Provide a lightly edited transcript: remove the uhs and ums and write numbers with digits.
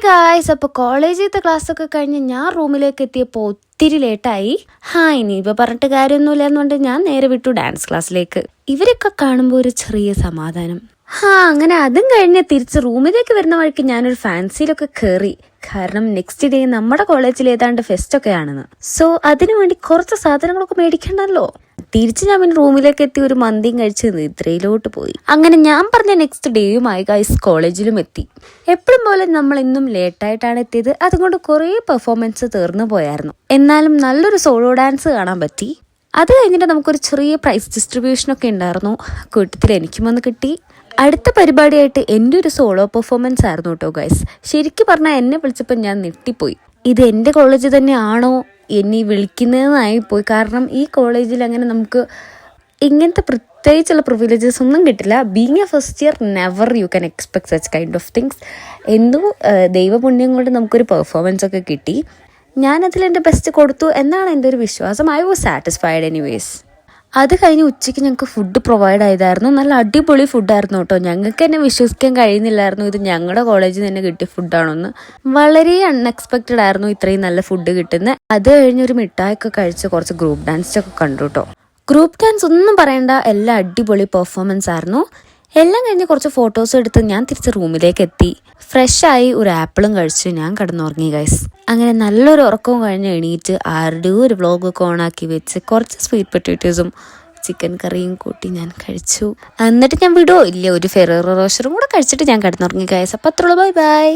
Guys, അപ്പോൾ കോളേജിലത്തെ ക്ലാസ്സൊക്കെ കഴിഞ്ഞ് ഞാൻ റൂമിലേക്ക് എത്തിയപ്പോൾ ഒത്തിരി ലേറ്റായി. ഇനിയിപ്പോൾ പറഞ്ഞിട്ട് കാര്യമൊന്നുമില്ല എന്നുകൊണ്ട് ഞാൻ നേരെ വിട്ടു ഡാൻസ് ക്ലാസ്സിലേക്ക്. ഇവരൊക്കെ കാണുമ്പോൾ ഒരു ചെറിയ സമാധാനം. അങ്ങനെ അതും കഴിഞ്ഞ് തിരിച്ച് റൂമിലേക്ക് വരുന്ന വഴിക്ക് ഞാനൊരു ഫാൻസിയിലൊക്കെ കയറി. കാരണം നെക്സ്റ്റ് ഡേ നമ്മുടെ കോളേജിൽ ഏതാണ്ട് ഫെസ്റ്റ് ഒക്കെ ആണെന്ന്. സോ അതിനു വേണ്ടി കുറച്ച് സാധനങ്ങളൊക്കെ മേടിക്കണമല്ലോ. തിരിച്ച് ഞാൻ പിന്നെ റൂമിലേക്ക് എത്തി ഒരു മന്തിയും കഴിച്ച് നിദ്രയിലോട്ട് പോയി. അങ്ങനെ ഞാൻ പറഞ്ഞ നെക്സ്റ്റ് ഡേയുമായി ഗൈസ് കോളേജിലും എത്തി. എപ്പോഴും പോലെ നമ്മൾ ഇന്നും ലേറ്റായിട്ടാണ് എത്തിയത്. അതുകൊണ്ട് കുറേ പെർഫോമൻസ് തീർന്നു പോയായിരുന്നു. എന്നാലും നല്ലൊരു സോളോ ഡാൻസ് കാണാൻ പറ്റി. അത് കഴിഞ്ഞിട്ട് നമുക്കൊരു ചെറിയ പ്രൈസ് ഡിസ്ട്രിബ്യൂഷനൊക്കെ ഉണ്ടായിരുന്നു. കൂട്ടത്തിൽ എനിക്കും വന്ന് കിട്ടി. അടുത്ത പരിപാടിയായിട്ട് എൻ്റെ ഒരു സോളോ പെർഫോമൻസ് ആയിരുന്നു കേട്ടോ ഗൈസ്. ശരിക്കും പറഞ്ഞാൽ എന്നെ വിളിച്ചപ്പോൾ ഞാൻ ഞെട്ടിപ്പോയി. ഇത് എൻ്റെ കോളേജ് തന്നെയാണോ എന്നെ വിളിക്കുന്നതെന്നായിപ്പോയി. കാരണം ഈ കോളേജിൽ അങ്ങനെ നമുക്ക് ഇങ്ങനത്തെ പ്രത്യേകിച്ചുള്ള പ്രിവിലേജസ് ഒന്നും കിട്ടില്ല. Being A first year never you can expect such kind of things. എന്തോ ദൈവപുണ്യം കൊണ്ട് നമുക്കൊരു പെർഫോമൻസ് ഒക്കെ കിട്ടി. ഞാനതിൽ എൻ്റെ ബെസ്റ്റ് കൊടുത്തു എന്നാണ് എൻ്റെ ഒരു വിശ്വാസം. I was satisfied anyways. അത് കഴിഞ്ഞ് ഉച്ചയ്ക്ക് ഞങ്ങൾക്ക് ഫുഡ് പ്രൊവൈഡ് ചെയ്തായിരുന്നു. നല്ല അടിപൊളി ഫുഡായിരുന്നു കേട്ടോ. ഞങ്ങൾക്ക് തന്നെ വിശ്വസിക്കാൻ കഴിയുന്നില്ലായിരുന്നു ഇത് ഞങ്ങളുടെ കോളേജിൽ നിന്ന് തന്നെ കിട്ടിയ ഫുഡാണെന്ന്. വളരെ അൺഎക്സ്പെക്റ്റഡ് ആയിരുന്നു ഇത്രയും നല്ല ഫുഡ് കിട്ടുന്നത്. അത് കഴിഞ്ഞൊരു മിഠായിയൊക്കെ കഴിച്ച് കുറച്ച് ഗ്രൂപ്പ് ഡാൻസ് ഒക്കെ കണ്ടു കേട്ടോ. ഗ്രൂപ്പ് ഡാൻസ് ഒന്നും പറയണ്ട, എല്ലാം അടിപൊളി പെർഫോമൻസ് ആയിരുന്നു. എല്ലാം കഴിഞ്ഞ് കുറച്ച് ഫോട്ടോസ് എടുത്ത് ഞാൻ തിരിച്ച് റൂമിലേക്ക് എത്തി. ഫ്രഷായി ഒരു ആപ്പിളും കഴിച്ച് ഞാൻ കിടന്നുറങ്ങി ഗൈസ്. അങ്ങനെ നല്ലൊരു ഉറക്കവും കഴിഞ്ഞ് എണീറ്റ് ആരുടെയോ ഒരു വ്ളോഗൊക്കെ ഓണാക്കി വെച്ച് കുറച്ച് സ്വീറ്റ് പൊട്ടാറ്റോസും ചിക്കൻ കറിയും കൂട്ടി ഞാൻ കഴിച്ചു. എന്നിട്ട് ഞാൻ വിടുമോ ഇല്ല, ഒരു ഫെറോറോ റോഷറും കൂടെ കഴിച്ചിട്ട് ഞാൻ കിടന്നുറങ്ങി ഗൈസ്. അപ്പോൾ അത്രയുള്ളൂ. Bye bye.